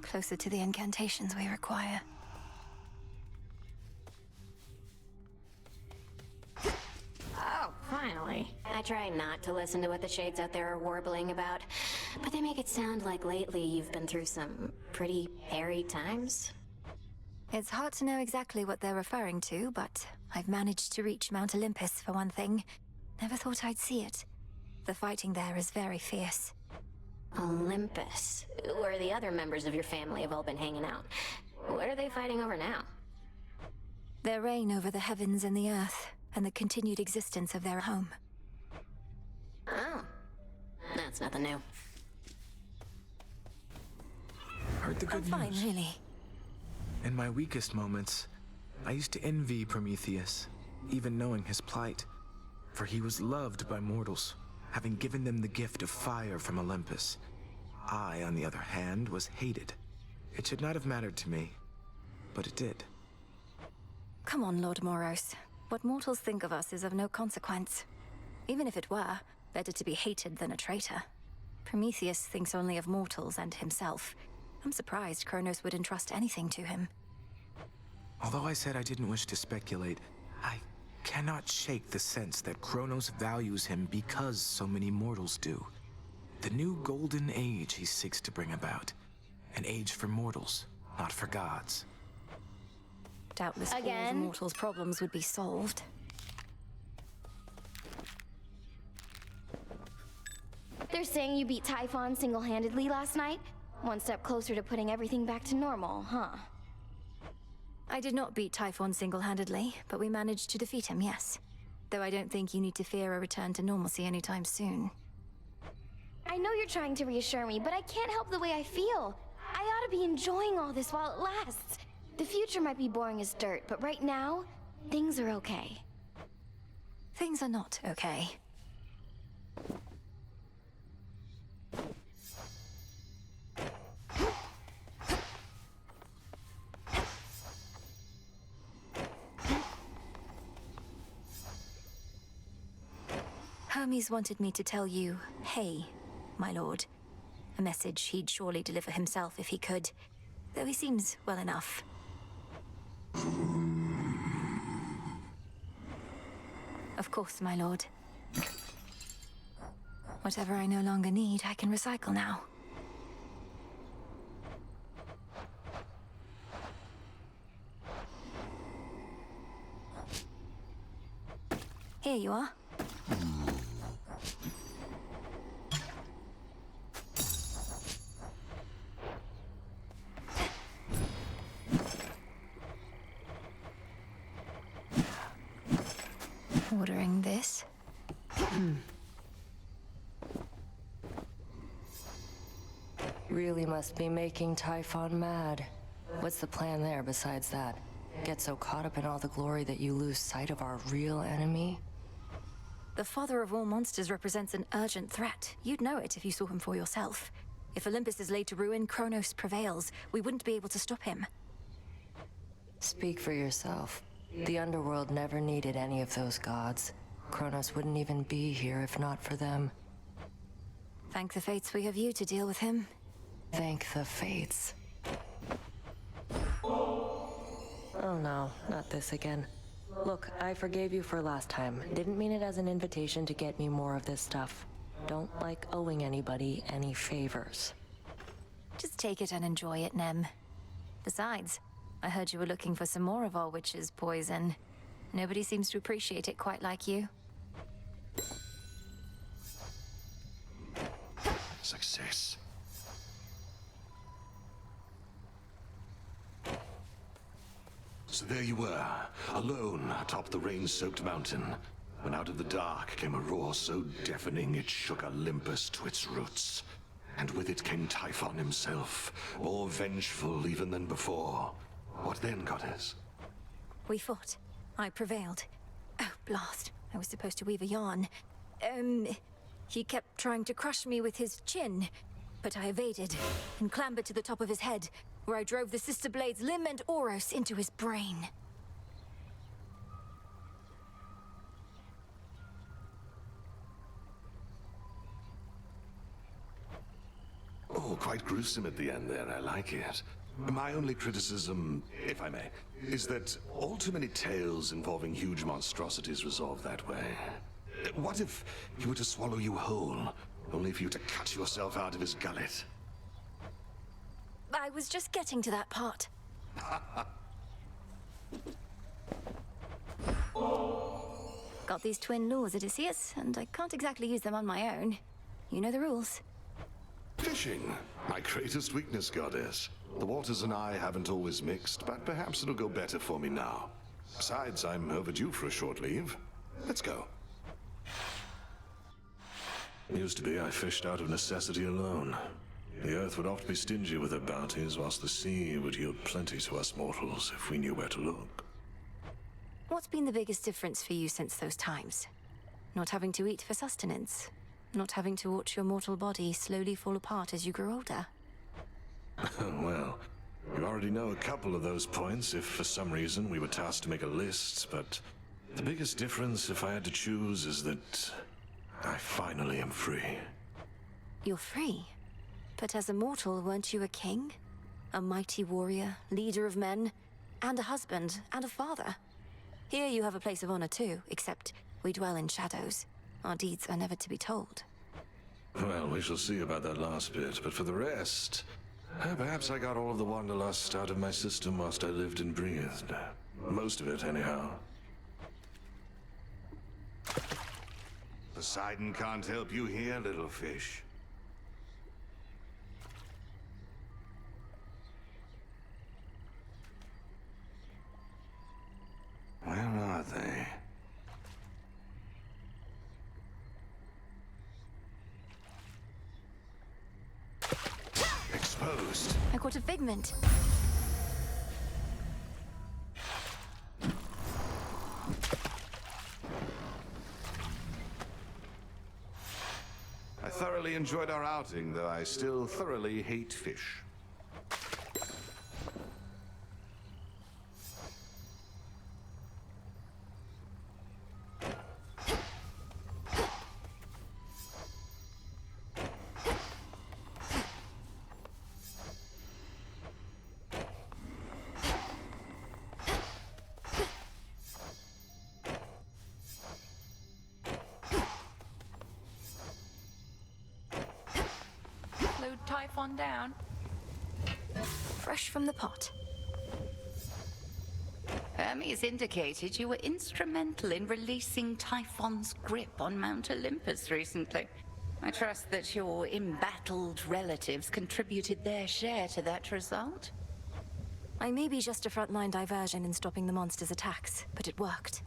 closer to the incantations we require. Oh, finally. I try not to listen to what the shades out there are warbling about, but they make it sound like lately you've been through some pretty hairy times. It's hard to know exactly what they're referring to, but I've managed to reach Mount Olympus for one thing. Never thought I'd see it. The fighting there is very fierce. Olympus, where the other members of your family have all been hanging out. What are they fighting over now? Their reign over the heavens and the earth, and the continued existence of their home. Oh, that's nothing new. Heard the good news. Fine, really. In my weakest moments, I used to envy Prometheus, even knowing his plight. For he was loved by mortals, having given them the gift of fire from Olympus. I, on the other hand, was hated. It should not have mattered to me, but it did. Come on, Lord Moros. What mortals think of us is of no consequence. Even if it were, better to be hated than a traitor. Prometheus thinks only of mortals and himself. I'm surprised Kronos would entrust anything to him. Although I said I didn't wish to speculate, I cannot shake the sense that Kronos values him because so many mortals do. The new golden age he seeks to bring about. An age for mortals, not for gods. Doubtless all the mortals' problems would be solved. They're saying you beat Typhon single-handedly last night? One step closer to putting everything back to normal, huh? I did not beat Typhon single-handedly, but we managed to defeat him, yes. Though I don't think you need to fear a return to normalcy anytime soon. I know you're trying to reassure me, but I can't help the way I feel. I ought to be enjoying all this while it lasts. The future might be boring as dirt, but right now, things are okay. Things are not okay. Hermes wanted me to tell you, hey, my lord. A message he'd surely deliver himself if he could, though he seems well enough. Of course, my lord. Whatever I no longer need, I can recycle now. Here you are. Ordering this. Really must be making Typhon mad. What's the plan there besides that? Get so caught up in all the glory that you lose sight of our real enemy? The father of all monsters represents an urgent threat. You'd know it if you saw him for yourself. If Olympus is laid to ruin, Kronos prevails. We wouldn't be able to stop him. Speak for yourself. The underworld never needed any of those gods. Kronos wouldn't even be here if not for them. Thank the fates we have you to deal with him. Thank the fates. Oh no, not this again. Look, I forgave you for last time. Didn't mean it as an invitation to get me more of this stuff. Don't like owing anybody any favors. Just take it and enjoy it, Nem. Besides, I heard you were looking for some more of our witch's poison. Nobody seems to appreciate it quite like you. Success. So there you were, alone atop the rain-soaked mountain, when out of the dark came a roar so deafening it shook Olympus to its roots. And with it came Typhon himself, more vengeful even than before. What then, goddess? We fought. I prevailed. Oh, blast. I was supposed to weave a yarn. He kept trying to crush me with his chin, but I evaded and clambered to the top of his head, where I drove the sister blades Lim and Oros into his brain. Oh, quite gruesome at the end there. I like it. My only criticism, if I may, is that all too many tales involving huge monstrosities resolve that way. What if he were to swallow you whole, only for you to cut yourself out of his gullet? I was just getting to that part. Got these twin laws, Odysseus, and I can't exactly use them on my own. You know the rules. Fishing, my greatest weakness, goddess. The waters and I haven't always mixed, but perhaps it'll go better for me now. Besides, I'm overdue for a short leave. Let's go. Used to be I fished out of necessity alone. The earth would oft be stingy with her bounties, whilst the sea would yield plenty to us mortals if we knew where to look. What's been the biggest difference for you since those times? Not having to eat for sustenance? Not having to watch your mortal body slowly fall apart as you grow older? Well, you already know a couple of those points if for some reason we were tasked to make a list, but the biggest difference, if I had to choose, is that I finally am free. You're free? But as a mortal, weren't you a king? A mighty warrior, leader of men, and a husband, and a father. Here you have a place of honor too, except we dwell in shadows. Our deeds are never to be told. Well, we shall see about that last bit, but for the rest, perhaps I got all of the wanderlust out of my system whilst I lived and breathed. Most of it, anyhow. Poseidon can't help you here, little fish. Where are they? Exposed. I caught a figment. I thoroughly enjoyed our outing, though I still thoroughly hate fish. Load Typhon down. Fresh from the pot. Hermes indicated you were instrumental in releasing Typhon's grip on Mount Olympus recently. I trust that your embattled relatives contributed their share to that result? I may be just a frontline diversion in stopping the monster's attacks, but it worked.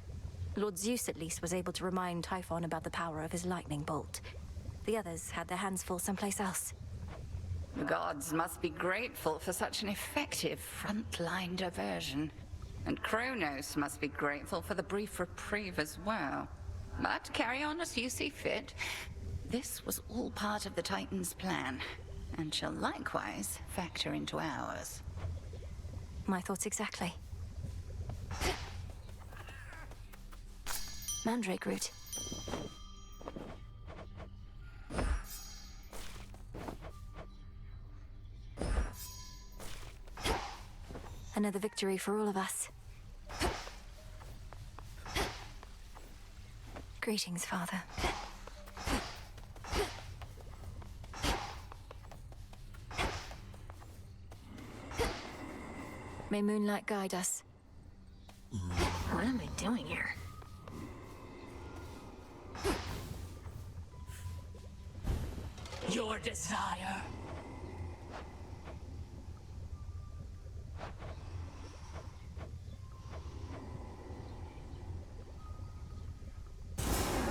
Lord Zeus at least was able to remind Typhon about the power of his lightning bolt. The others had their hands full someplace else. The gods must be grateful for such an effective frontline diversion. And Kronos must be grateful for the brief reprieve as well. But carry on as you see fit. This was all part of the Titan's plan, and shall likewise factor into ours. My thoughts exactly. Mandrake root. Another victory for all of us. Greetings, Father. May moonlight guide us. What am I doing here? Your desire.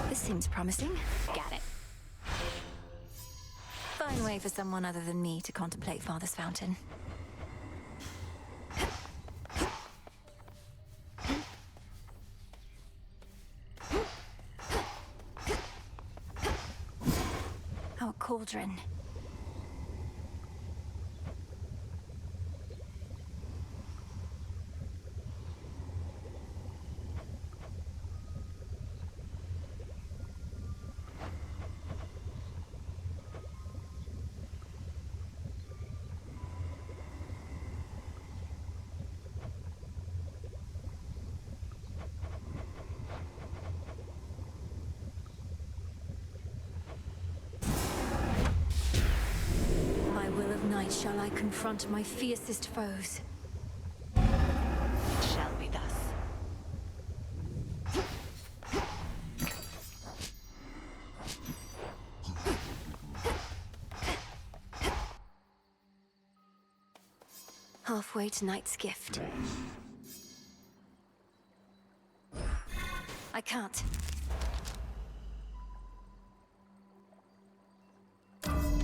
This seems promising. Got it. Fine way for someone other than me to contemplate Father's fountain. Our cauldron. shall I confront my fiercest foes. It shall be thus. Halfway to Night's Gift. I can't.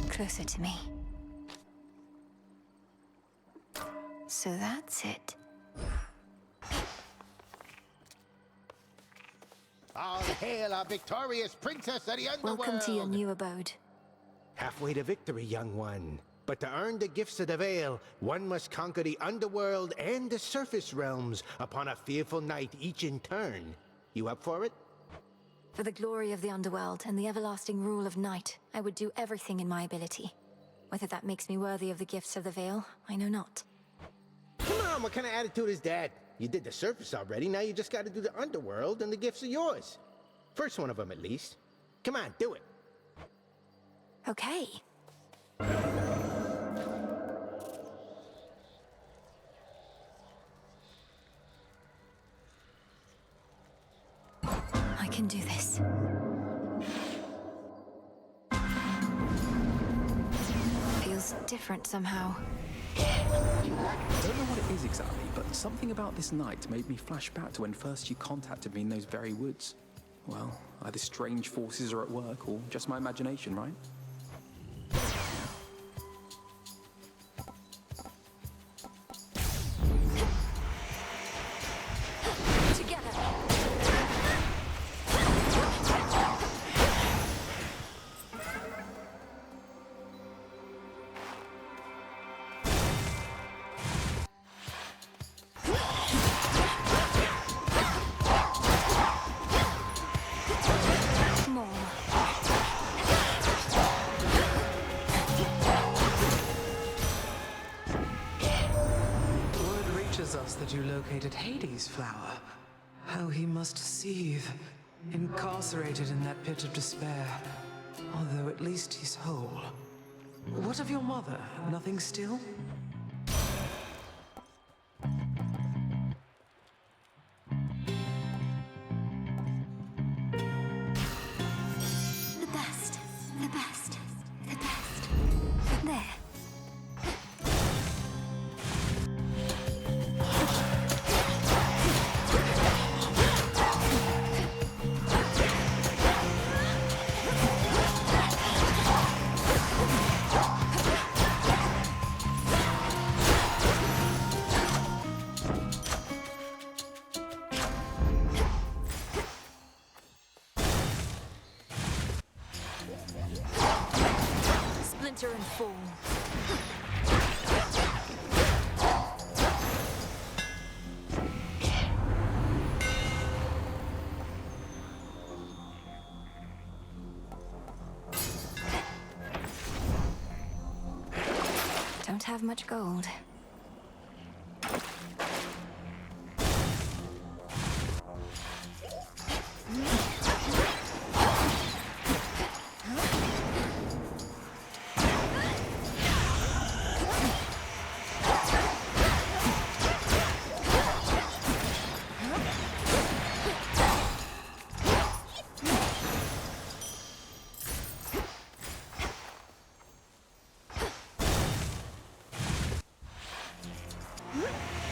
Closer to me. So that's it. All hail our victorious princess of the underworld! Welcome to your new abode. Halfway to victory, young one. But to earn the gifts of the Veil, one must conquer the underworld and the surface realms upon a fearful night each in turn. You up for it? For the glory of the underworld and the everlasting rule of night, I would do everything in my ability. Whether that makes me worthy of the gifts of the Veil, I know not. Come on, what kind of attitude is that? You did the surface already, now you just gotta do the underworld and the gifts are yours. First one of them, at least. Come on, do it. Okay. I can do this. Feels different somehow. I don't know what it is exactly, but something about this night made me flash back to when first you contacted me in those very woods. Well, either strange forces are at work, or just my imagination, right? That you located Hades' flower. How he must seethe, incarcerated in that pit of despair. Although at least he's whole. What of your mother? Nothing still? The best. The best. The best. There. Splinter and fall. Don't have much gold.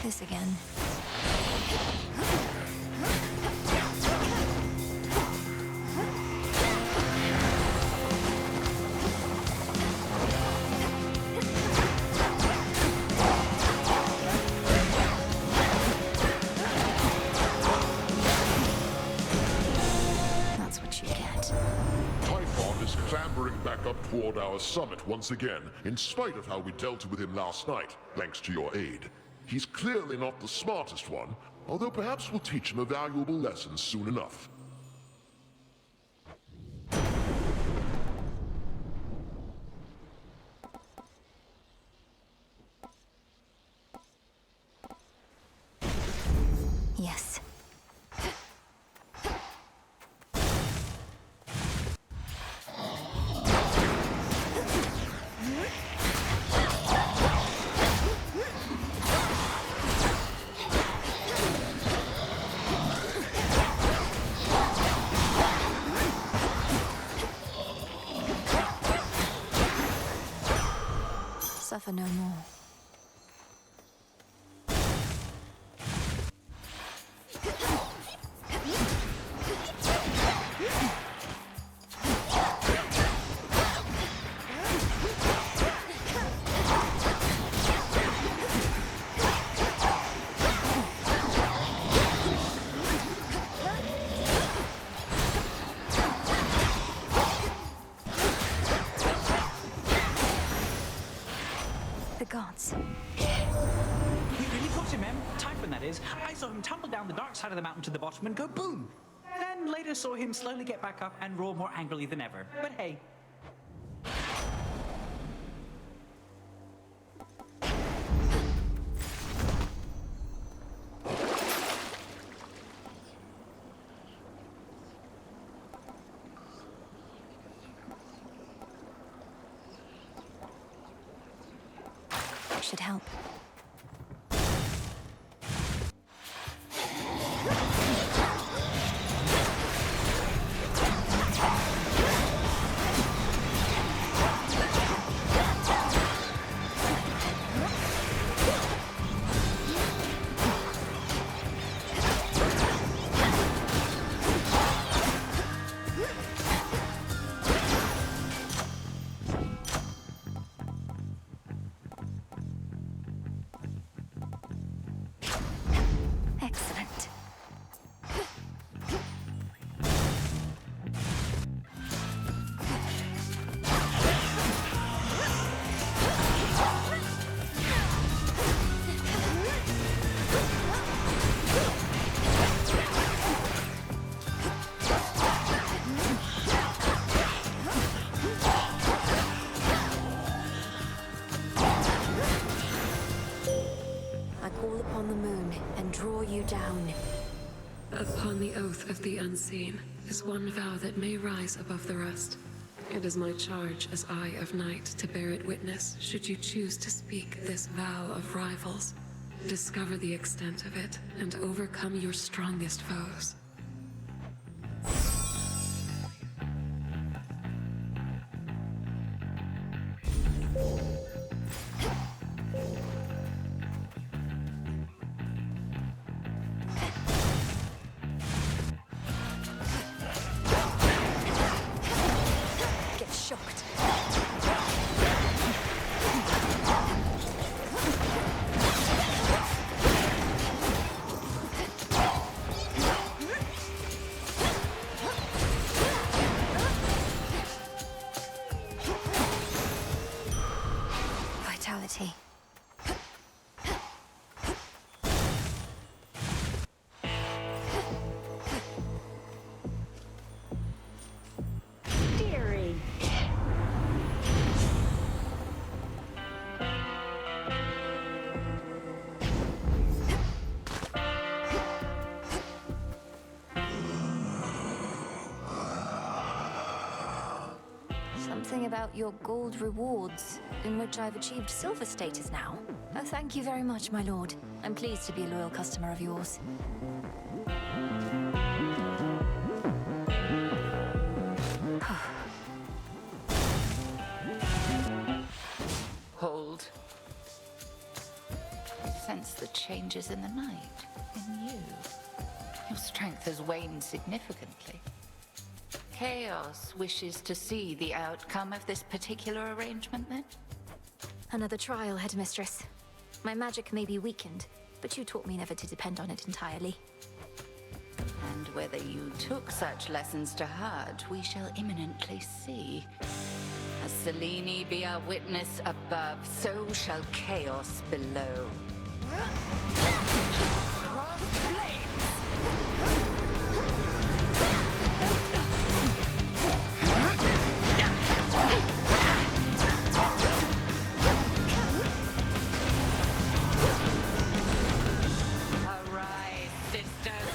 This again. That's what you get. Typhon is clambering back up toward our summit once again, in spite of how we dealt with him last night, thanks to your aid. He's clearly not the smartest one, although perhaps we'll teach him a valuable lesson soon enough. Yes. suffer no more. The gods. You really caught him, Em. Typhon, that is. I saw him tumble down the dark side of the mountain to the bottom and go boom. Then later saw him slowly get back up and roar more angrily than ever. But hey. Should help. Excellent. I call upon the moon and draw you down. Upon the oath of the unseen is one vow that may rise above the rest. It is my charge as Eye of Night to bear it witness should you choose to speak this vow of rivals. Discover the extent of it and overcome your strongest foes. Get shocked. Vitality. Dearie. Something about your gold rewards, in which I've achieved silver status now. Oh, thank you very much, my lord. I'm pleased to be a loyal customer of yours. Hold. I sense the changes in the night, in you. Your strength has waned significantly. Chaos wishes to see the outcome of this particular arrangement, then? Another trial, headmistress. My magic may be weakened, but you taught me never to depend on it entirely. And whether you took such lessons to heart, we shall imminently see. As Selene be our witness above, so shall chaos below. Arise, sisters!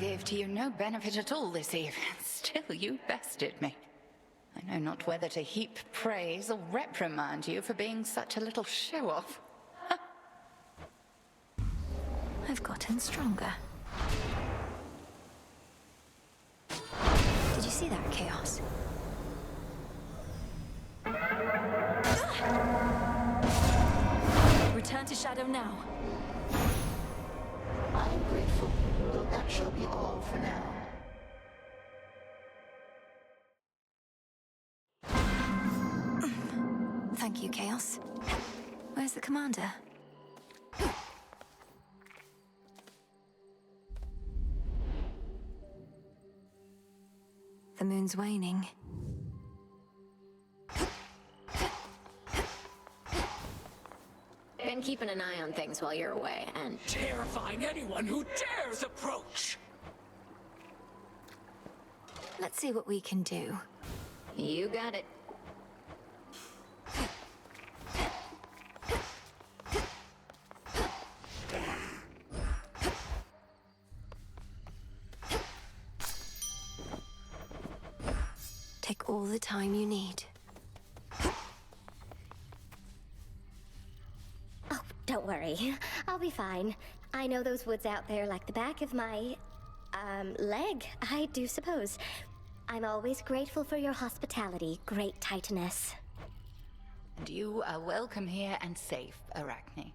gave to you no benefit at all this evening. Still, you bested me. I know not whether to heap praise or reprimand you for being such a little show-off. I've gotten stronger. Did you see that, Chaos? Return to Shadow now. I am grateful, though that shall be all for now. Thank you, Chaos. Where's the commander? The moon's waning. Been keeping an eye on things while you're away, and terrifying anyone who dares approach! Let's see what we can do. you got it. Take all the time you need. Oh, don't worry. I'll be fine. I know those woods out there like the back of my, leg, I do suppose. I'm always grateful for your hospitality, Great Titaness. And you are welcome here and safe, Arachne.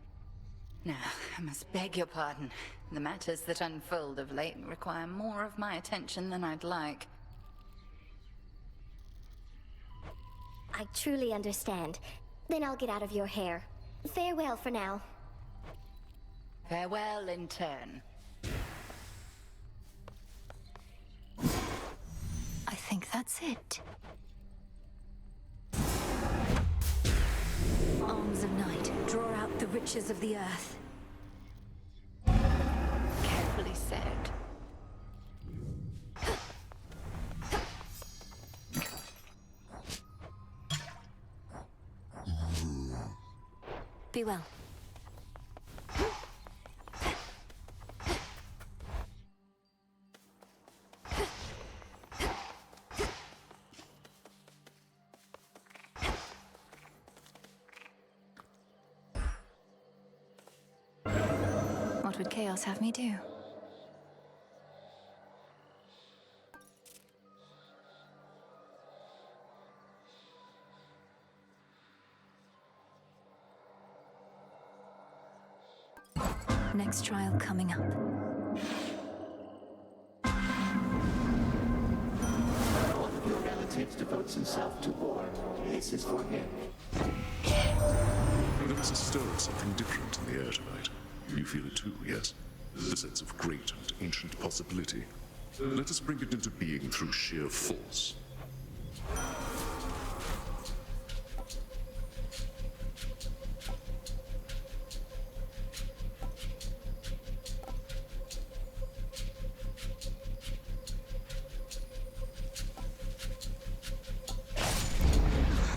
Now, I must beg your pardon. The matters that unfold of late require more of my attention than I'd like. I truly understand. Then I'll get out of your hair. Farewell for now. Farewell in turn. I think that's it. Arms of night, draw out the riches of the earth. Carefully said. Be well. What would Chaos have me do? Next trial coming up. One of your relatives devotes himself to war. This is for him. There is a stir of something different in the air tonight. You feel it too, yes? The sense of great and ancient possibility. Let us bring it into being through sheer force.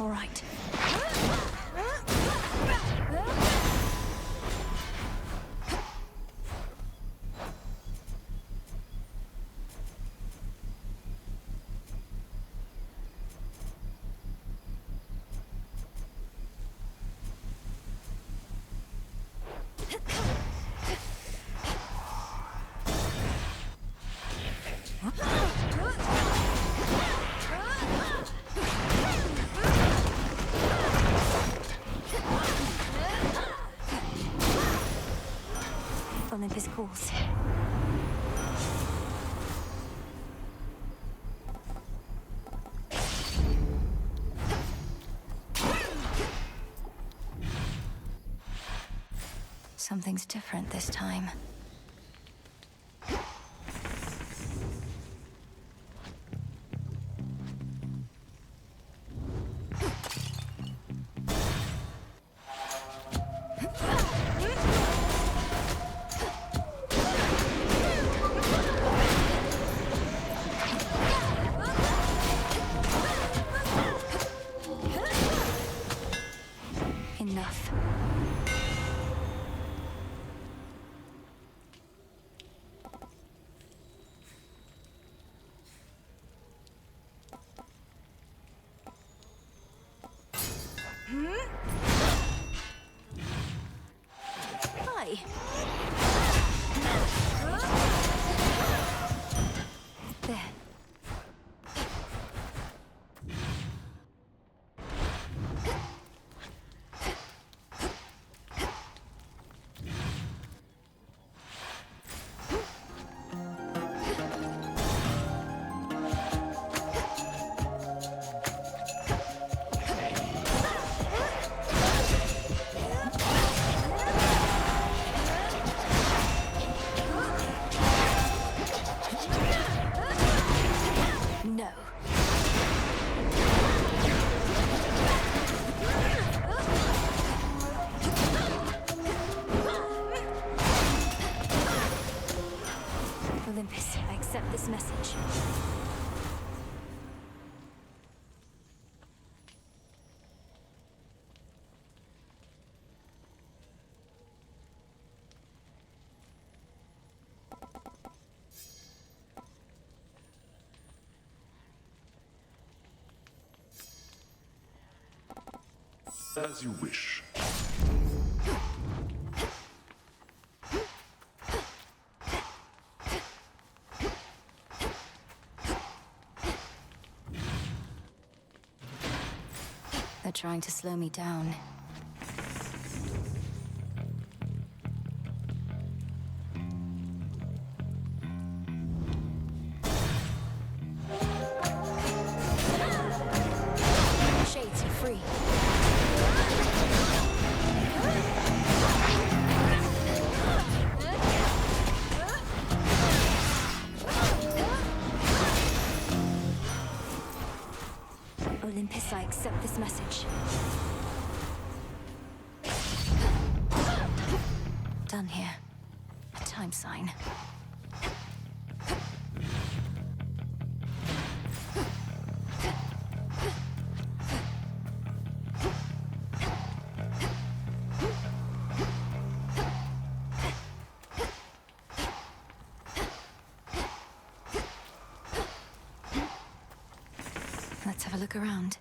All right. Olympus calls. Something's different this time. Enough. die. There. No. Olympus, I accept this message. As you wish. They're trying to slow me down. Shades are free. Olympus, I accept this message. Done here. A time sign. Let's have a look around.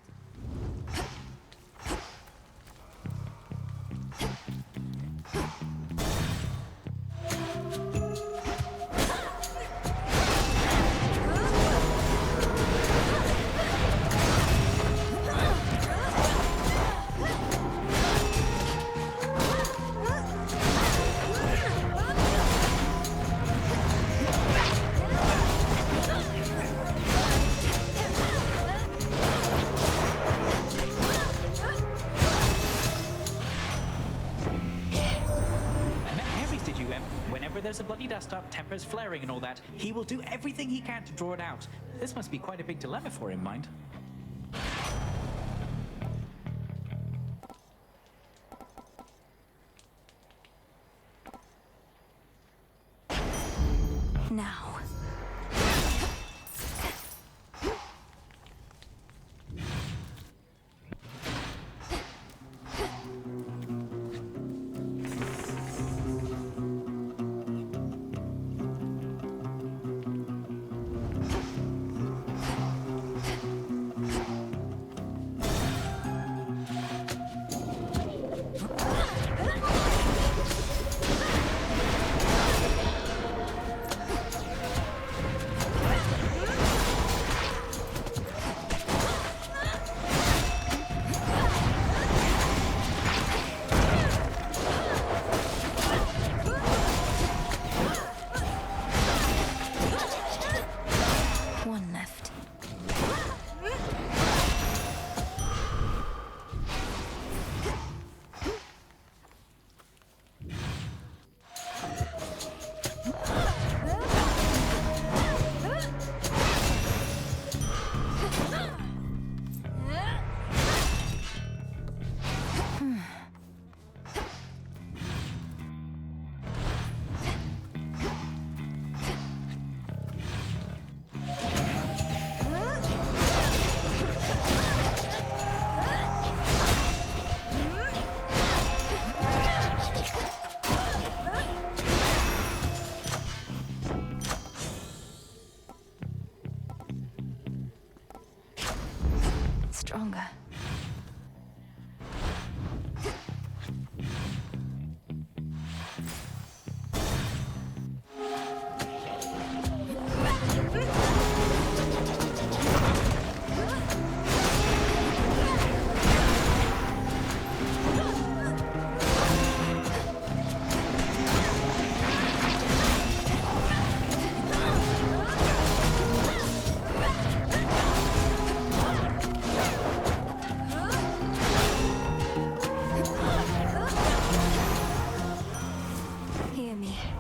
Whenever there's a bloody dust-up, tempers flaring and all that, he will do everything he can to draw it out. This must be quite a big dilemma for him, mind. Now.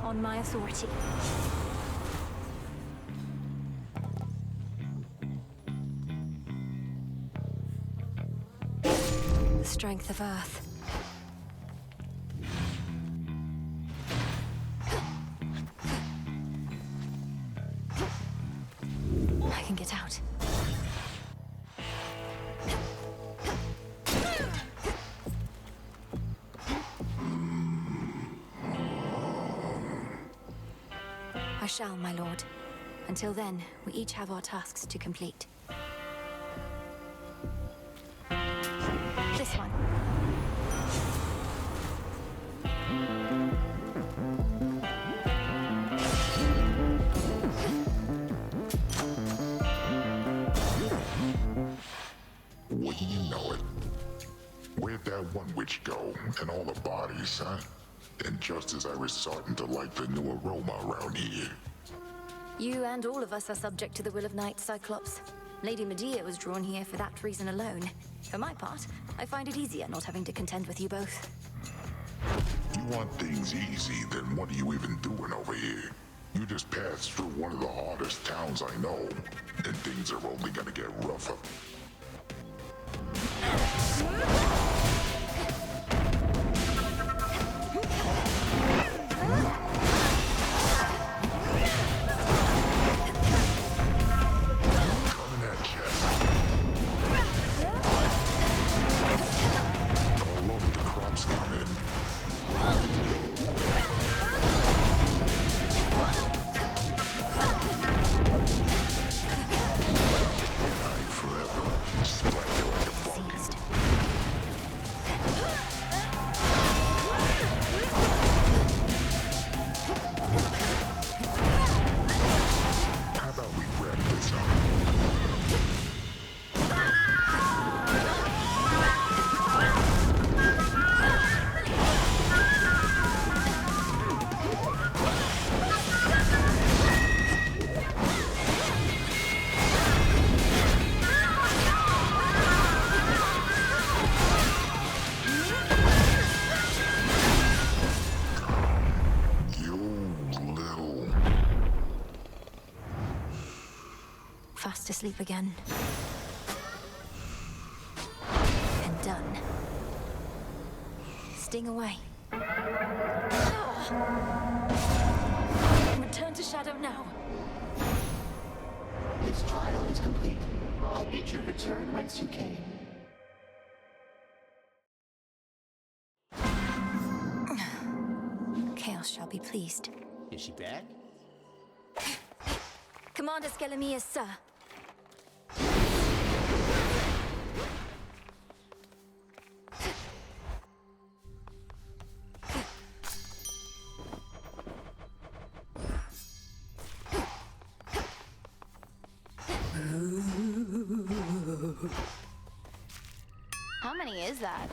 on my authority. The strength of Earth. I can get out. I shall, my lord. Until then, we each have our tasks to complete. This one. Wouldn't you know it? Where'd that one witch go? And all the bodies, huh? And just as I was starting to like the new aroma around here. You and all of us are subject to the will of Night, Cyclops. Lady Medea was drawn here for that reason alone. For my part, I find it easier not having to contend with you both. You want things easy, then what are you even doing over here? You just passed through one of the hardest towns I know, and things are only gonna get rougher. Fast asleep again. And done. Sting away. Return to Shadow now. This trial is complete. I'll bid you return whence you came. Chaos shall be pleased. Is she back? Commander Skelemius, sir. How many is that?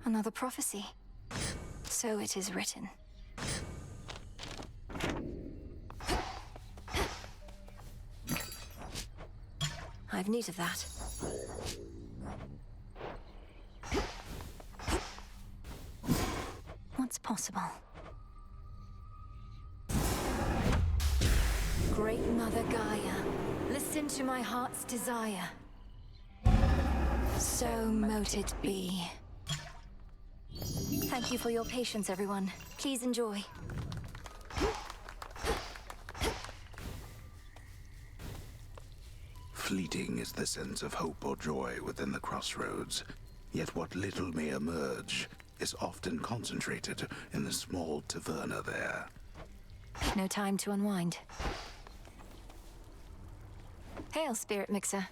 Another prophecy. So it is written. I've need of that. What's possible? Great Mother Gaia, listen to my heart's desire. So mote it be. Thank you for your patience, everyone. Please enjoy. Fleeting is the sense of hope or joy within the crossroads, yet what little may emerge is often concentrated in the small taverna there. No time to unwind. Hail, Spirit Mixer.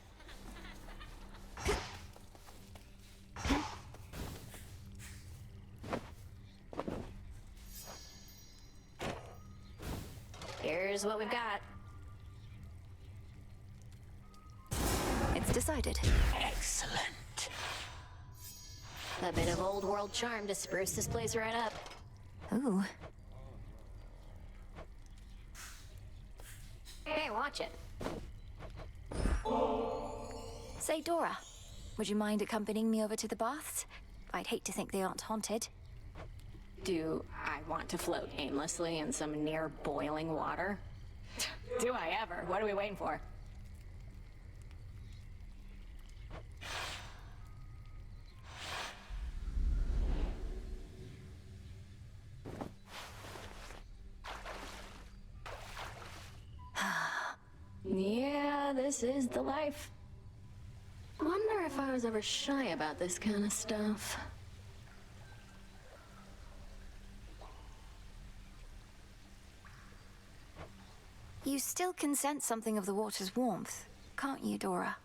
Here's what we've got. It's decided. Excellent. A bit of old world charm to spruce this place right up. Ooh. Hey, watch it. Say, Dora, Would you mind accompanying me over to the baths? I'd hate to think they aren't haunted. Do I want to float aimlessly in some near boiling water? Do I ever? What are we waiting for? Yeah, this is the life. Wonder if I was ever shy about this kind of stuff. You still can sense something of the water's warmth, can't you, Dora?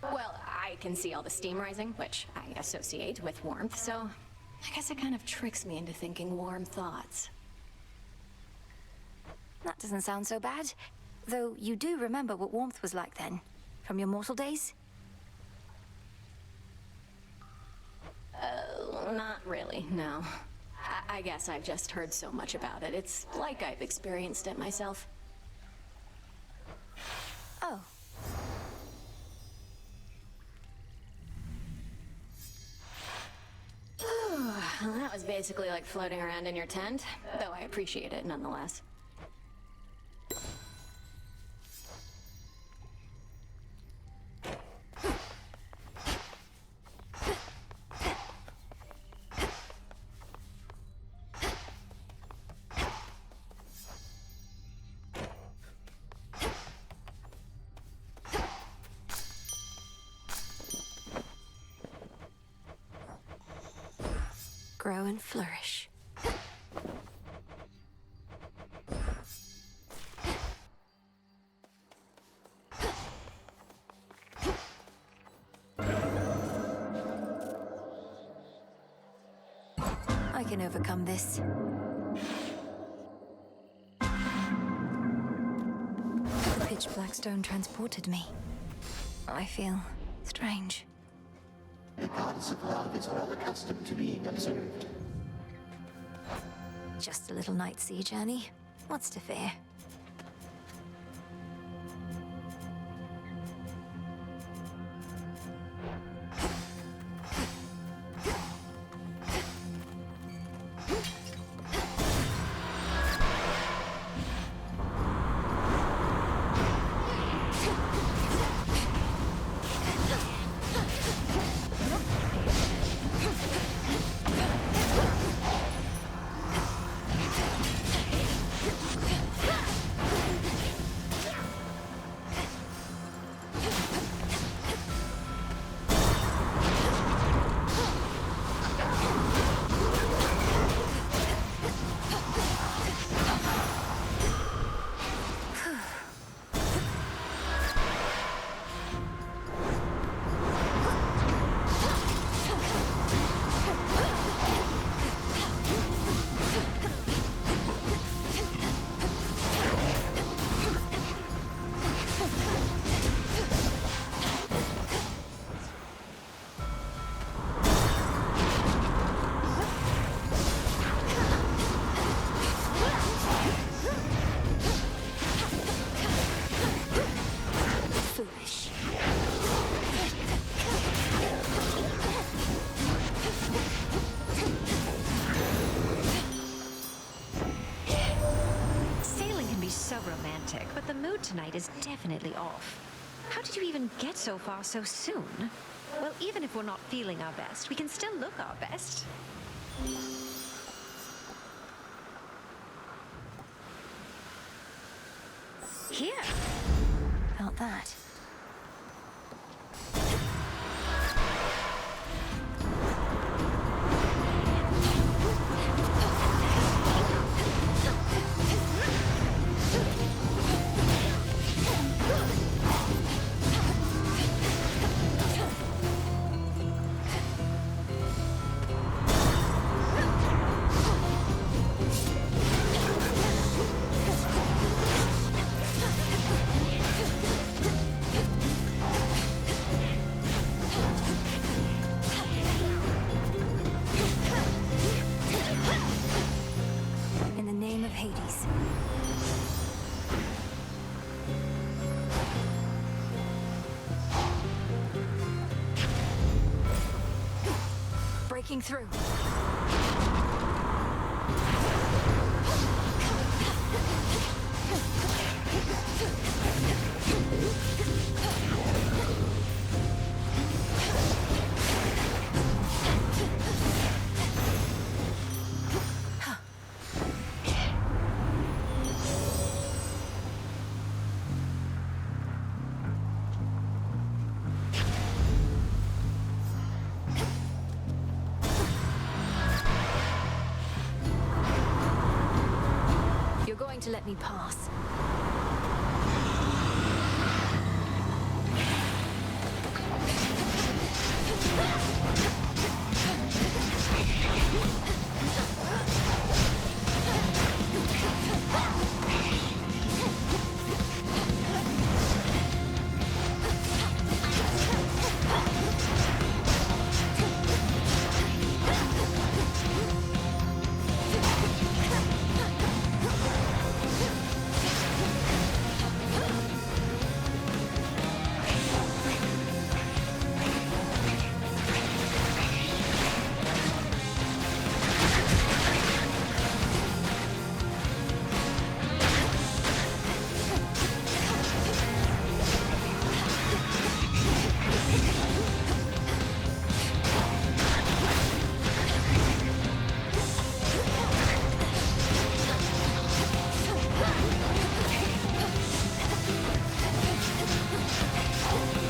Well, I can see all the steam rising, which I associate with warmth, so I guess it kind of tricks me into thinking warm thoughts. That doesn't sound so bad. Though you do remember what warmth was like then, from your mortal days? Not really, no. I guess I've just heard so much about it. It's like I've experienced it myself. Oh. Well, that was basically like floating around in your tent, though I appreciate it nonetheless. Grow and flourish. I can overcome this. The pitch black stone transported me. I feel strange. The goddess of love is well accustomed to being observed. Just a little night sea journey. What's to fear? But the mood tonight is definitely off. How did you even get so far so soon? Well, even if we're not feeling our best, we can still look our best. Here. Felt that. breaking through. You're going to let me pass.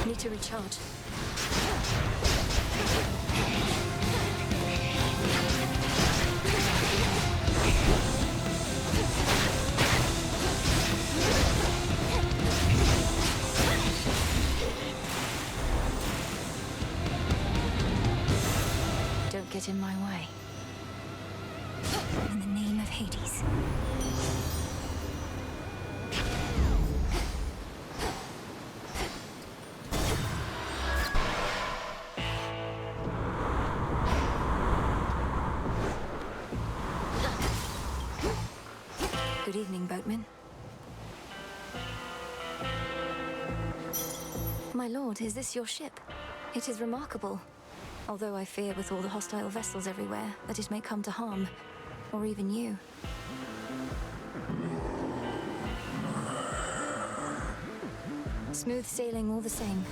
Need to recharge. Don't get in my way. In the name of Hades. Good evening, boatman. My lord, is this your ship? It is remarkable. Although I fear with all the hostile vessels everywhere that it may come to harm, or even you. Smooth sailing all the same.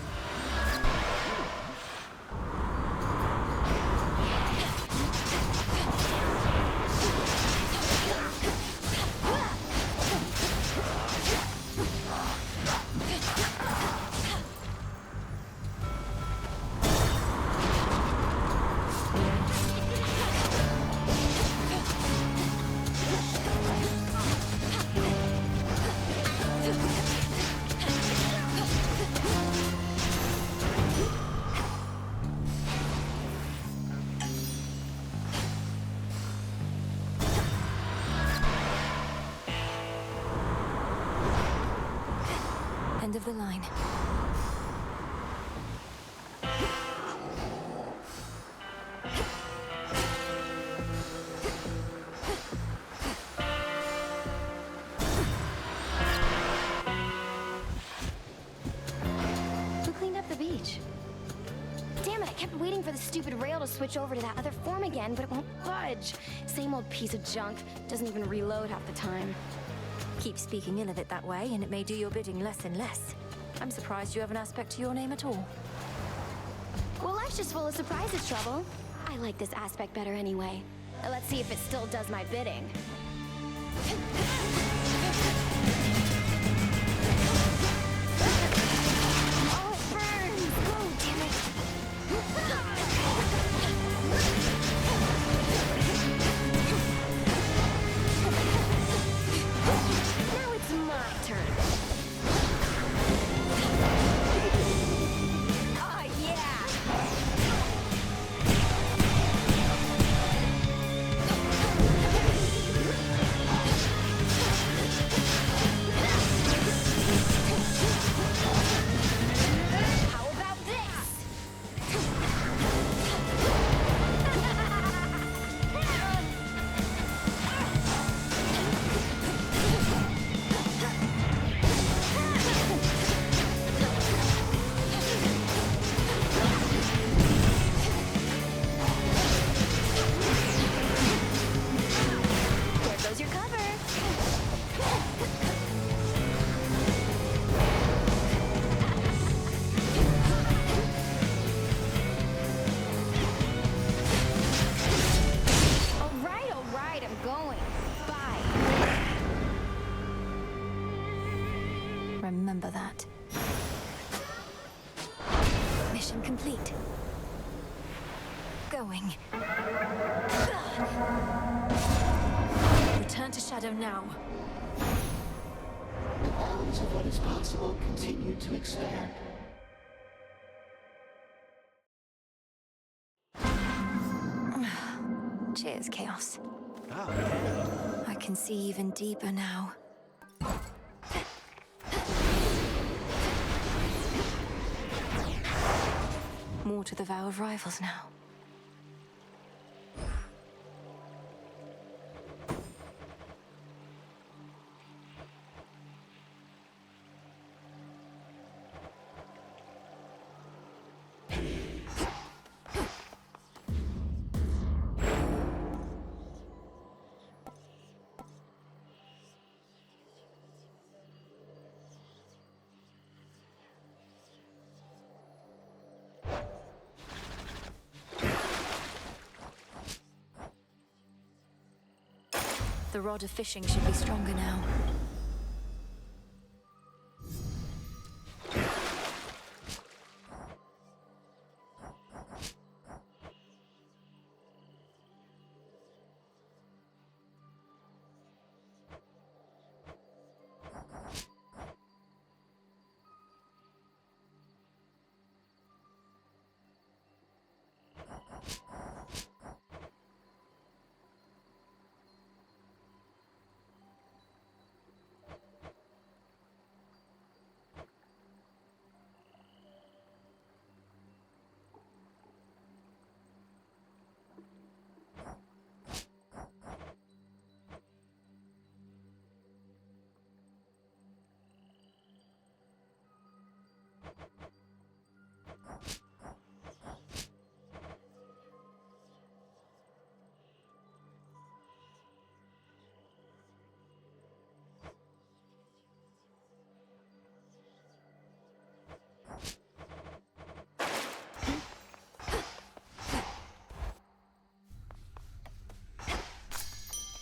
End of the line. Who cleaned up the beach? Damn it, I kept waiting for the stupid rail to switch over to that other form again, but it won't budge. Same old piece of junk. Doesn't even reload half the time. Keep speaking ill of it that way, and it may do your bidding less and less. I'm surprised you have an aspect to your name at all. Well, life's just full of surprises, Trouble. I like this aspect better anyway. Let's see if it still does my bidding. Oh, it burns! Oh, damn it! Now it's my turn. Oh, yeah! Mission complete. Going. Return to Shadow now. The bounds of what is possible continue to expand. Cheers, Chaos. I can see even deeper now. More to the Vow of Rivals now. The rod of fishing should be stronger now.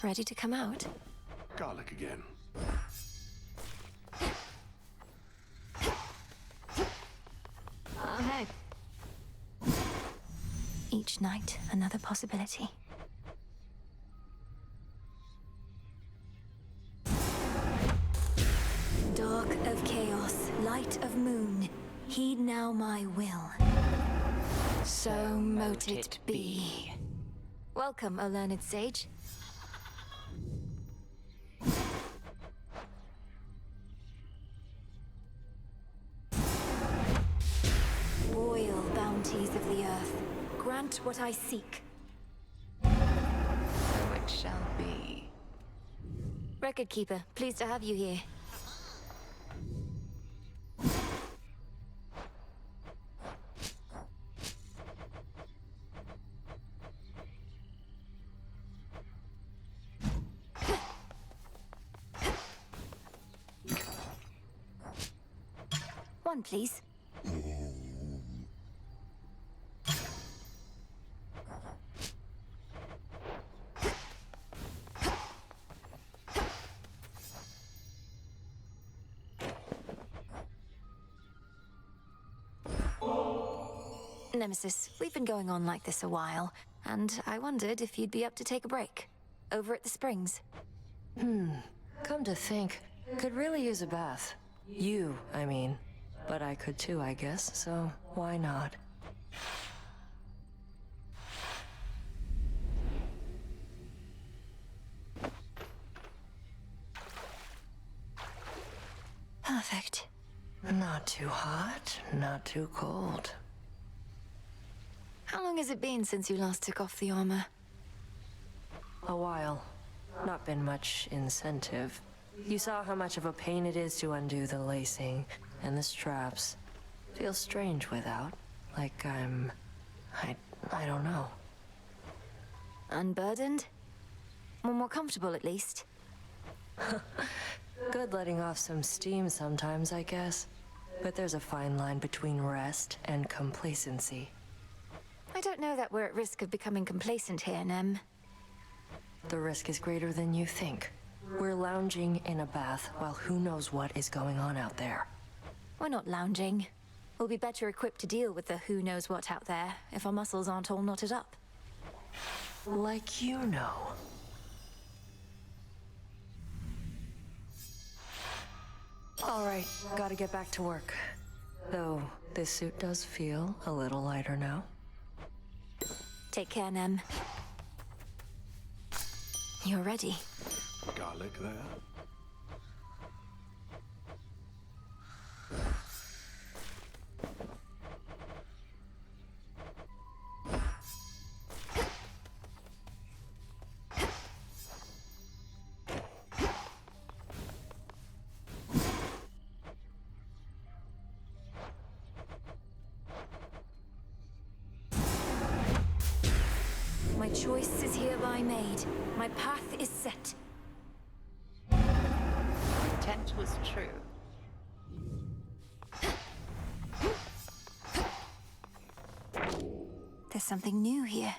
Ready to come out? Garlic again. Oh, hey. Each night, another possibility. Dark of chaos, light of moon, heed now my will. So mote it be. Welcome, O learned sage. Boil bounties of the earth. Grant what I seek. So it shall be. Record keeper, pleased to have you here. One, please. Nemesis, we've been going on like this a while, and I wondered if you'd be up to take a break. Over at the Springs. Come to think, could really use a bath. You, I mean. But I could too, I guess, so why not? Perfect. Not too hot, not too cold. How long has it been since you last took off the armor? A while. Not been much incentive. You saw how much of a pain it is to undo the lacing and the straps. Feels strange without. Like I don't know. Unburdened? Or more comfortable, at least? Good letting off some steam sometimes, I guess. But there's a fine line between rest and complacency. I don't know that we're at risk of becoming complacent here, Nem. The risk is greater than you think. We're lounging in a bath while who knows what is going on out there. We're not lounging. We'll be better equipped to deal with the who knows what out there if our muscles aren't all knotted up. Like you know. All right, gotta get back to work. Though, this suit does feel a little lighter now. Take care, Nem. You're ready. Garlic there? My choice is hereby made. My path is set. Intent was true. There's something new here.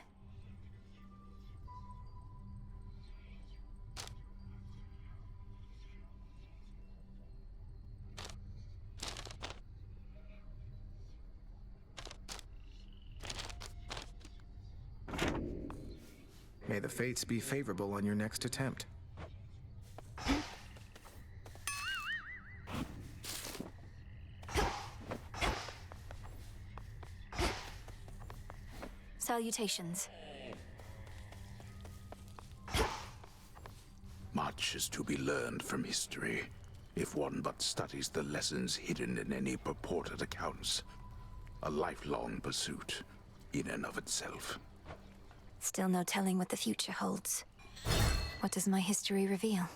May the fates be favorable on your next attempt. Salutations. Much is to be learned from history, if one but studies the lessons hidden in any purported accounts. A lifelong pursuit, in and of itself. Still no telling what the future holds. What does my history reveal?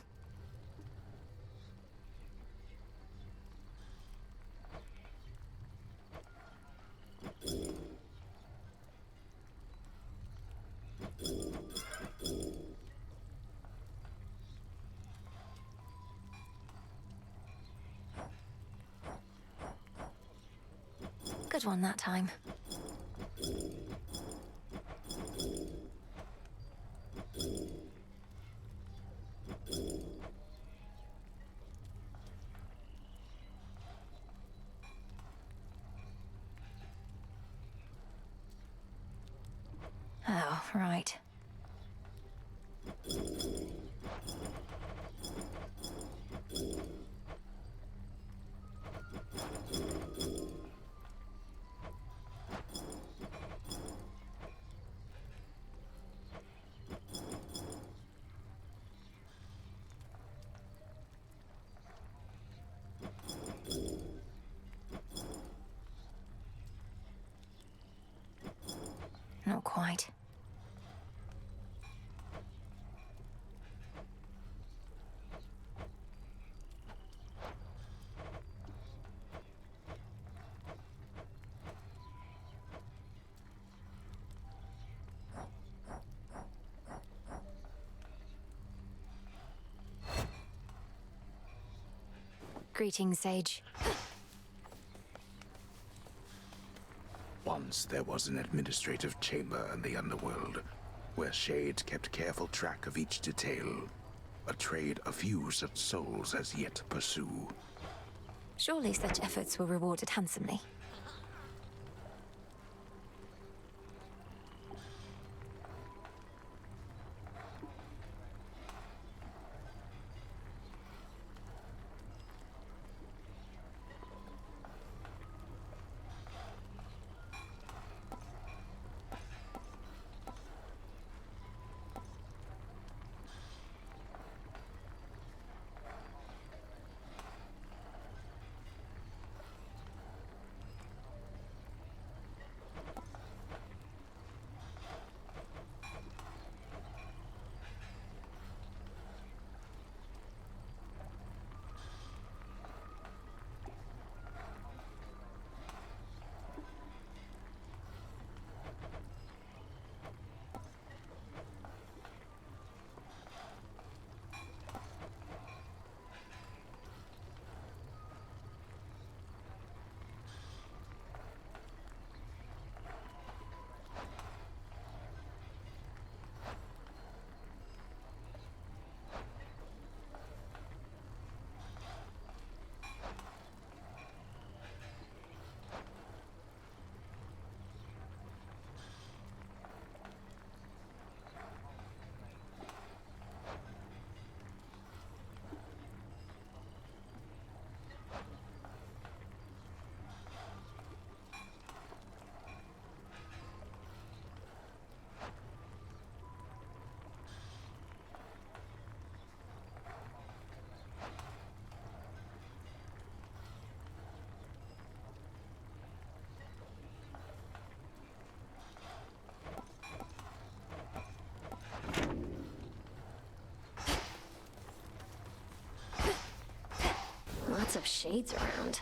Good one that time. Oh, right. Not quite. Greetings, Sage. Once there was an administrative chamber in the underworld, where Shades kept careful track of each detail. A trade a few such souls as yet pursue. Surely such efforts were rewarded handsomely. enough shades around.